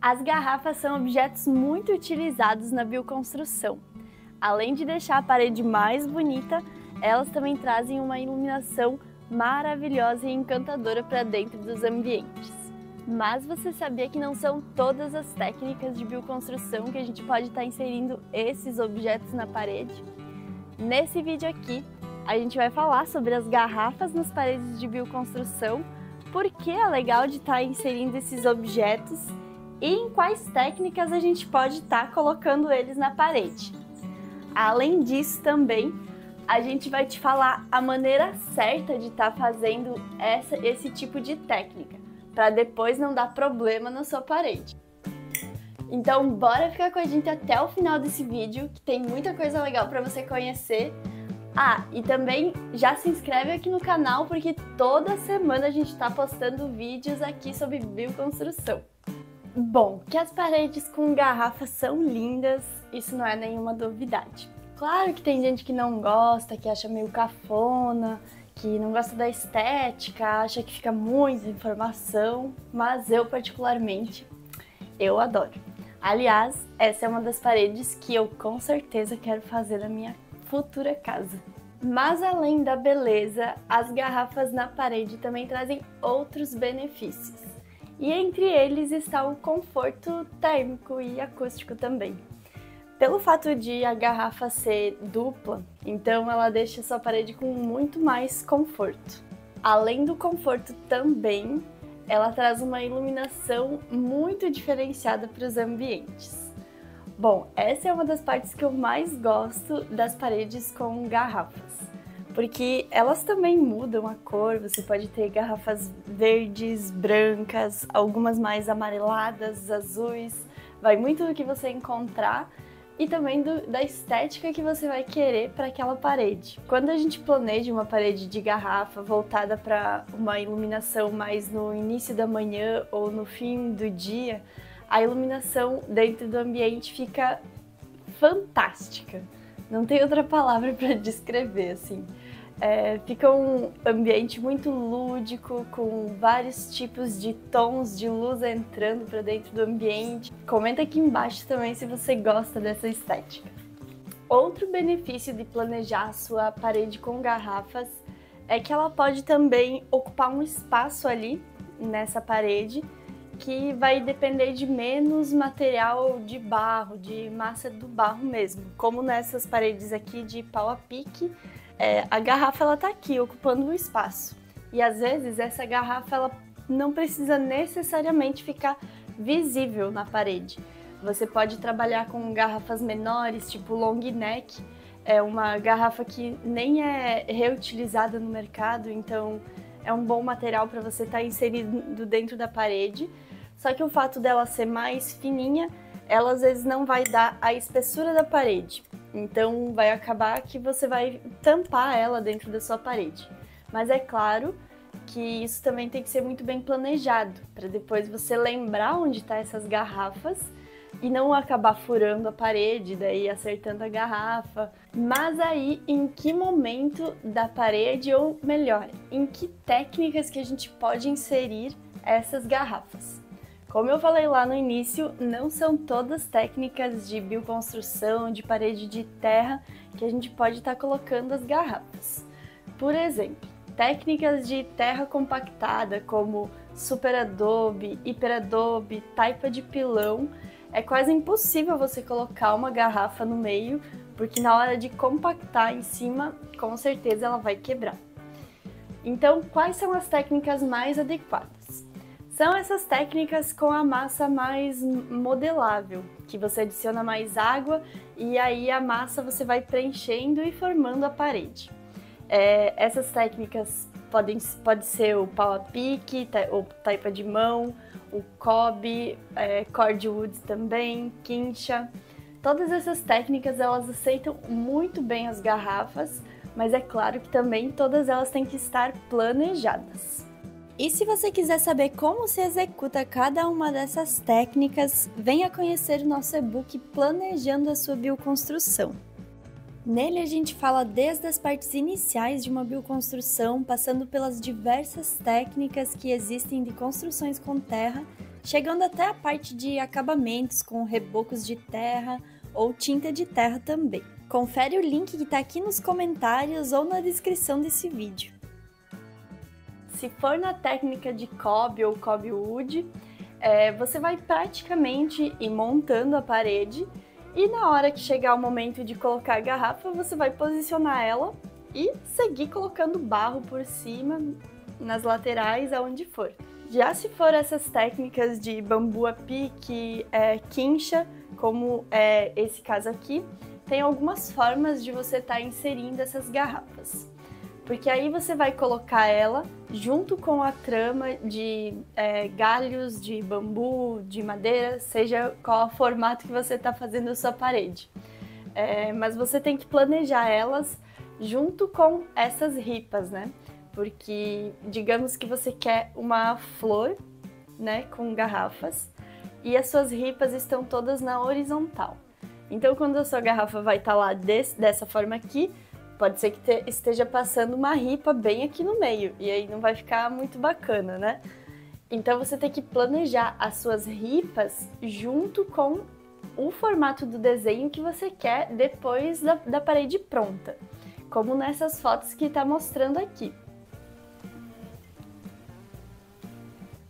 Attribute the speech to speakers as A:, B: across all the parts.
A: As garrafas são objetos muito utilizados na bioconstrução. Além de deixar a parede mais bonita, elas também trazem uma iluminação maravilhosa e encantadora para dentro dos ambientes. Mas você sabia que não são todas as técnicas de bioconstrução que a gente pode estar inserindo esses objetos na parede? Nesse vídeo aqui, a gente vai falar sobre as garrafas nas paredes de bioconstrução, por que é legal de estar inserindo esses objetos e em quais técnicas a gente pode estar colocando eles na parede. Além disso também, a gente vai te falar a maneira certa de estar fazendo esse tipo de técnica, para depois não dar problema na sua parede. Então bora ficar com a gente até o final desse vídeo, que tem muita coisa legal para você conhecer. Ah, e também já se inscreve aqui no canal, porque toda semana a gente está postando vídeos aqui sobre bioconstrução. Bom, que as paredes com garrafas são lindas, isso não é nenhuma novidade. Claro que tem gente que não gosta, que acha meio cafona, que não gosta da estética, acha que fica muita informação, mas eu particularmente, eu adoro. Aliás, essa é uma das paredes que eu com certeza quero fazer na minha futura casa. Mas além da beleza, as garrafas na parede também trazem outros benefícios. E entre eles está o conforto térmico e acústico também. Pelo fato de a garrafa ser dupla, então ela deixa a sua parede com muito mais conforto. Além do conforto também, ela traz uma iluminação muito diferenciada para os ambientes. Bom, essa é uma das partes que eu mais gosto das paredes com garrafas, porque elas também mudam a cor. Você pode ter garrafas verdes, brancas, algumas mais amareladas, azuis, vai muito do que você encontrar e também da estética que você vai querer para aquela parede. Quando a gente planeja uma parede de garrafa voltada para uma iluminação mais no início da manhã ou no fim do dia, a iluminação dentro do ambiente fica fantástica. Não tem outra palavra para descrever, assim. Fica um ambiente muito lúdico, com vários tipos de tons de luz entrando para dentro do ambiente. Comenta aqui embaixo também se você gosta dessa estética. Outro benefício de planejar a sua parede com garrafas é que ela pode também ocupar um espaço ali nessa parede, que vai depender de menos material de barro, de massa do barro mesmo. Como nessas paredes aqui de pau a pique, a garrafa ela tá aqui ocupando o espaço. E às vezes essa garrafa ela não precisa necessariamente ficar visível na parede. Você pode trabalhar com garrafas menores, tipo long neck, é uma garrafa que nem é reutilizada no mercado, então é um bom material para você estar inserido dentro da parede. Só que o fato dela ser mais fininha, ela às vezes não vai dar a espessura da parede. Então vai acabar que você vai tampar ela dentro da sua parede. Mas é claro que isso também tem que ser muito bem planejado, para depois você lembrar onde estão essas garrafas e não acabar furando a parede, daí acertando a garrafa. Mas aí, em que momento da parede, ou melhor, em que técnicas que a gente pode inserir essas garrafas? Como eu falei lá no início, não são todas técnicas de bioconstrução, de parede de terra, que a gente pode estar colocando as garrafas. Por exemplo, técnicas de terra compactada, como super adobe, hiper adobe, taipa de pilão, é quase impossível você colocar uma garrafa no meio, porque na hora de compactar em cima, com certeza ela vai quebrar. Então, quais são as técnicas mais adequadas? São essas técnicas com a massa mais modelável, que você adiciona mais água e aí a massa você vai preenchendo e formando a parede. Essas técnicas pode ser o pau a pique, ou taipa de mão, o cobre, cordwood também, quincha. Todas essas técnicas elas aceitam muito bem as garrafas, mas é claro que também todas elas têm que estar planejadas. E se você quiser saber como se executa cada uma dessas técnicas, venha conhecer o nosso e-book Planejando a Sua Bioconstrução. Nele a gente fala desde as partes iniciais de uma bioconstrução, passando pelas diversas técnicas que existem de construções com terra chegando até a parte de acabamentos com rebocos de terra ou tinta de terra também. Confere o link que está aqui nos comentários ou na descrição desse vídeo. Se for na técnica de cob ou cob wood, você vai praticamente ir montando a parede e na hora que chegar o momento de colocar a garrafa, você vai posicionar ela e seguir colocando barro por cima, nas laterais, aonde for. Já se for essas técnicas de bambu a pique, quincha, como é esse caso aqui, tem algumas formas de você estar inserindo essas garrafas. Porque aí você vai colocar ela junto com a trama de galhos de bambu, de madeira, seja qual o formato que você está fazendo a sua parede. Mas você tem que planejar elas junto com essas ripas, né? Porque digamos que você quer uma flor, né, com garrafas e as suas ripas estão todas na horizontal. Então quando a sua garrafa vai estar lá dessa forma aqui, pode ser que esteja passando uma ripa bem aqui no meio, e aí não vai ficar muito bacana, né? Então você tem que planejar as suas ripas junto com o formato do desenho que você quer depois da parede pronta, como nessas fotos que está mostrando aqui.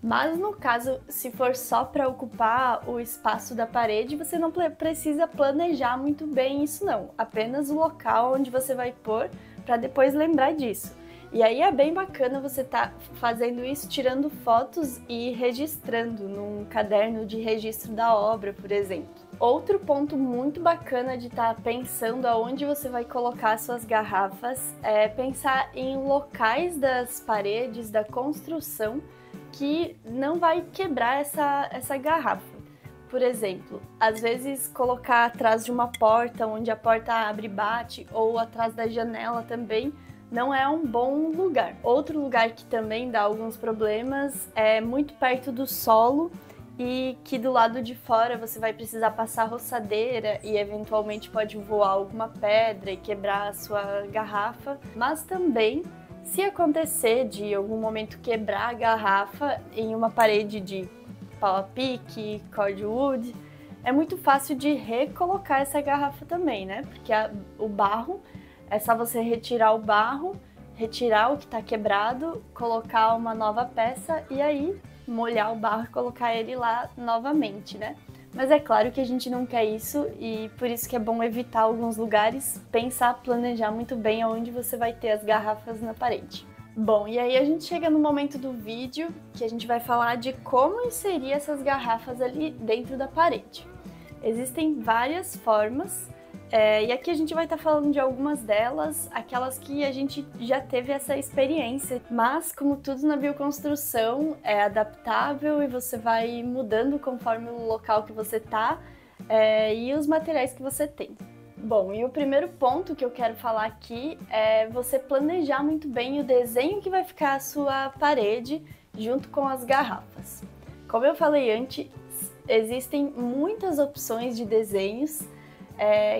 A: Mas no caso, se for só para ocupar o espaço da parede, você não precisa planejar muito bem isso não, apenas o local onde você vai pôr para depois lembrar disso. E aí é bem bacana você estar fazendo isso, tirando fotos e registrando num caderno de registro da obra, por exemplo. Outro ponto muito bacana de estar pensando aonde você vai colocar suas garrafas é pensar em locais das paredes, da construção, que não vai quebrar essa garrafa. Por exemplo, às vezes colocar atrás de uma porta, onde a porta abre e bate, ou atrás da janela também, não é um bom lugar. Outro lugar que também dá alguns problemas é muito perto do solo e que do lado de fora você vai precisar passar roçadeira e eventualmente pode voar alguma pedra e quebrar a sua garrafa, mas também se acontecer de em algum momento quebrar a garrafa em uma parede de pau a pique, cordwood, é muito fácil de recolocar essa garrafa também, né? Porque o barro, é só você retirar o barro, retirar o que está quebrado, colocar uma nova peça e aí molhar o barro e colocar ele lá novamente, né? Mas é claro que a gente não quer isso e por isso que é bom evitar alguns lugares, pensar, planejar muito bem onde você vai ter as garrafas na parede. Bom, e aí a gente chega no momento do vídeo que a gente vai falar de como inserir essas garrafas ali dentro da parede. Existem várias formas, e aqui a gente vai estar falando de algumas delas, aquelas que a gente já teve essa experiência, mas como tudo na bioconstrução é adaptável e você vai mudando conforme o local que você tá e os materiais que você tem. Bom, e o primeiro ponto que eu quero falar aqui é você planejar muito bem o desenho que vai ficar a sua parede junto com as garrafas. Como eu falei antes, existem muitas opções de desenhos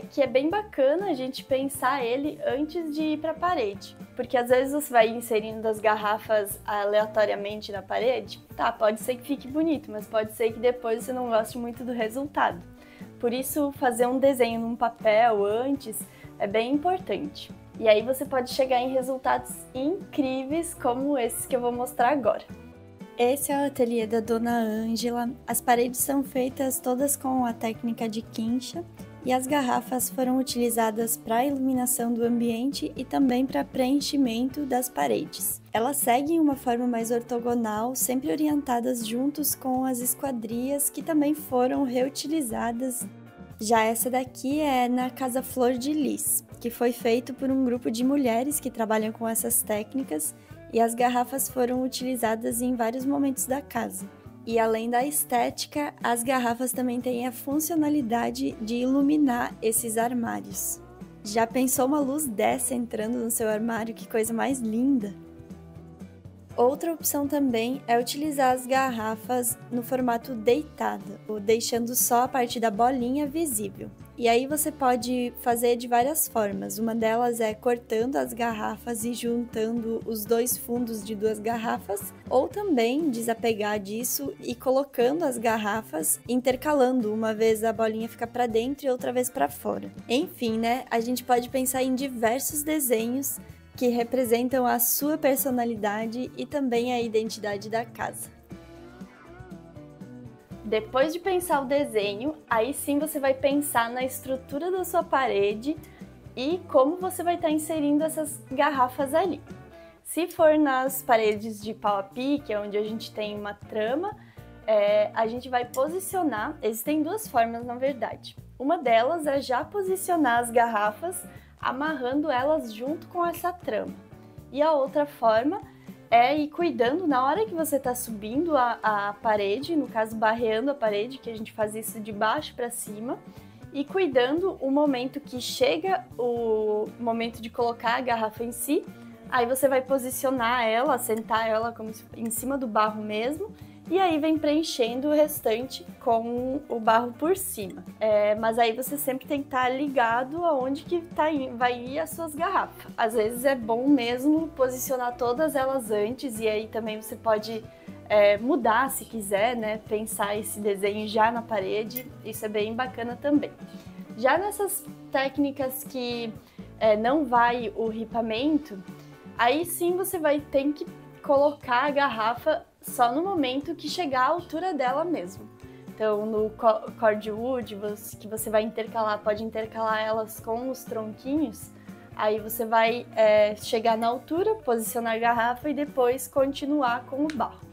A: que é bem bacana a gente pensar ele antes de ir para a parede. Porque às vezes você vai inserindo as garrafas aleatoriamente na parede, tá, pode ser que fique bonito, mas pode ser que depois você não goste muito do resultado. Por isso, fazer um desenho num papel antes é bem importante. E aí você pode chegar em resultados incríveis como esses que eu vou mostrar agora. Esse é o ateliê da Dona Ângela. As paredes são feitas todas com a técnica de quincha e as garrafas foram utilizadas para iluminação do ambiente e também para preenchimento das paredes. Elas seguem uma forma mais ortogonal, sempre orientadas juntos com as esquadrias que também foram reutilizadas. Já essa daqui é na Casa Flor de Lis, que foi feito por um grupo de mulheres que trabalham com essas técnicas e as garrafas foram utilizadas em vários momentos da casa. E além da estética, as garrafas também têm a funcionalidade de iluminar esses armários. Já pensou uma luz dessa entrando no seu armário? Que coisa mais linda! Outra opção também é utilizar as garrafas no formato deitada, ou deixando só a parte da bolinha visível. E aí você pode fazer de várias formas. Uma delas é cortando as garrafas e juntando os dois fundos de duas garrafas, ou também desapegar disso e colocando as garrafas, intercalando, uma vez a bolinha fica para dentro e outra vez para fora. Enfim, né? A gente pode pensar em diversos desenhos que representam a sua personalidade e também a identidade da casa. Depois de pensar o desenho, aí sim você vai pensar na estrutura da sua parede e como você vai estar inserindo essas garrafas ali. Se for nas paredes de pau a pique, onde a gente tem uma trama, a gente vai posicionar, existem duas formas na verdade. Uma delas é já posicionar as garrafas amarrando elas junto com essa trama. E a outra forma é ir cuidando na hora que você está subindo a parede, no caso barreando a parede, que a gente faz isso de baixo para cima, e cuidando o momento que chega o momento de colocar a garrafa em si, aí você vai posicionar ela, sentar ela como em cima do barro mesmo, e aí vem preenchendo o restante com o barro por cima. Mas aí você sempre tem que estar ligado aonde que vai ir as suas garrafas. Às vezes é bom mesmo posicionar todas elas antes, e aí também você pode mudar se quiser, né? Pensar esse desenho já na parede, isso é bem bacana também. Já nessas técnicas que não vai o ripamento, aí sim você vai ter que colocar a garrafa só no momento que chegar à altura dela mesmo. Então, no cordwood, que você vai intercalar, pode intercalar elas com os tronquinhos, aí você vai chegar na altura, posicionar a garrafa e depois continuar com o barro.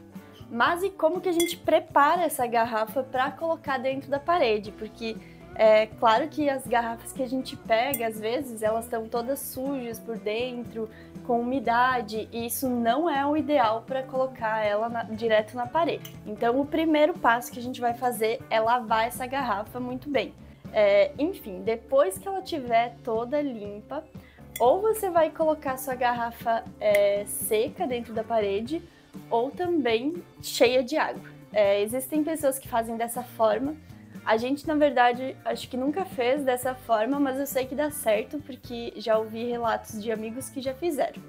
A: Mas e como que a gente prepara essa garrafa para colocar dentro da parede? Porque é claro que as garrafas que a gente pega, às vezes, elas estão todas sujas por dentro, com umidade, e isso não é o ideal para colocar ela direto na parede. Então, o primeiro passo que a gente vai fazer é lavar essa garrafa muito bem. Enfim, depois que ela estiver toda limpa, ou você vai colocar sua garrafa seca dentro da parede, ou também cheia de água. Existem pessoas que fazem dessa forma. A gente, na verdade, acho que nunca fez dessa forma, mas eu sei que dá certo, porque já ouvi relatos de amigos que já fizeram.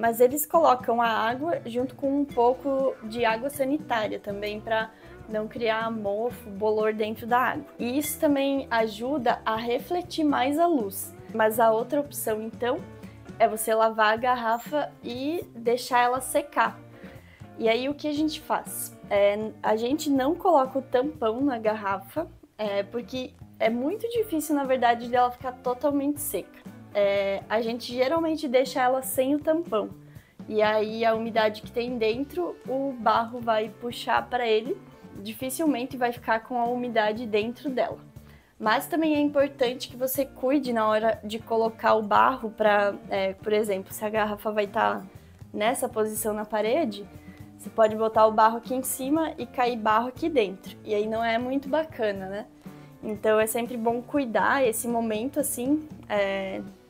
A: Mas eles colocam a água junto com um pouco de água sanitária também, para não criar mofo, bolor dentro da água. E isso também ajuda a refletir mais a luz. Mas a outra opção, então, é você lavar a garrafa e deixar ela secar. E aí o que a gente faz? A gente não coloca o tampão na garrafa, porque é muito difícil, na verdade, dela ficar totalmente seca. A gente geralmente deixa ela sem o tampão. E aí a umidade que tem dentro, o barro vai puxar para ele, dificilmente vai ficar com a umidade dentro dela. Mas também é importante que você cuide na hora de colocar o barro para, por exemplo, se a garrafa vai estar nessa posição na parede, você pode botar o barro aqui em cima e cair barro aqui dentro. E aí não é muito bacana, né? Então é sempre bom cuidar esse momento assim,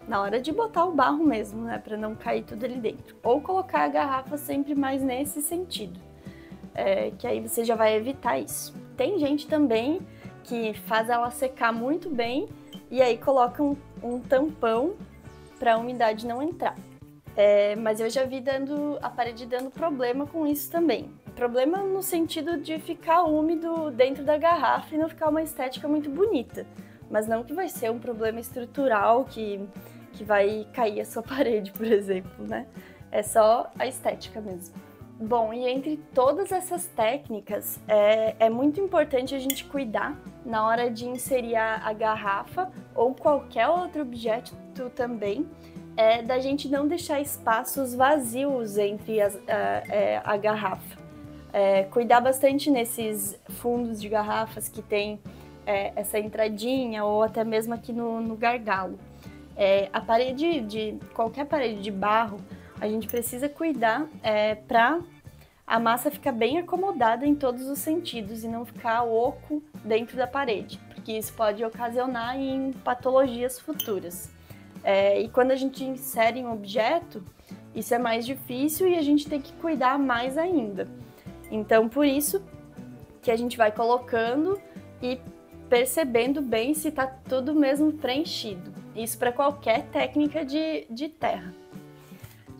A: na hora de botar o barro mesmo, né? Para não cair tudo ali dentro. Ou colocar a garrafa sempre mais nesse sentido, que aí você já vai evitar isso. Tem gente também que faz ela secar muito bem e aí coloca um tampão para a umidade não entrar. Mas eu já vi a parede dando problema com isso também. Problema no sentido de ficar úmido dentro da garrafa e não ficar uma estética muito bonita. Mas não que vai ser um problema estrutural que vai cair a sua parede, por exemplo, né? É só a estética mesmo. Bom, e entre todas essas técnicas, é muito importante a gente cuidar na hora de inserir a garrafa ou qualquer outro objeto também, da gente não deixar espaços vazios entre a garrafa. Cuidar bastante nesses fundos de garrafas que tem essa entradinha ou até mesmo aqui no gargalo. Qualquer parede de barro, a gente precisa cuidar para a massa ficar bem acomodada em todos os sentidos e não ficar oco dentro da parede, porque isso pode ocasionar em patologias futuras. E quando a gente insere um objeto, isso é mais difícil e a gente tem que cuidar mais ainda. Então, por isso que a gente vai colocando e percebendo bem se está tudo mesmo preenchido. Isso para qualquer técnica de terra.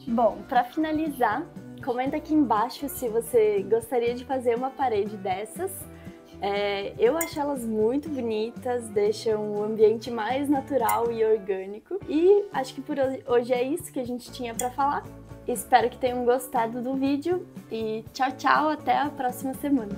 A: Bom, para finalizar, comenta aqui embaixo se você gostaria de fazer uma parede dessas. Eu acho elas muito bonitas, deixam o ambiente mais natural e orgânico. E acho que por hoje é isso que a gente tinha para falar. Espero que tenham gostado do vídeo e tchau, tchau, até a próxima semana.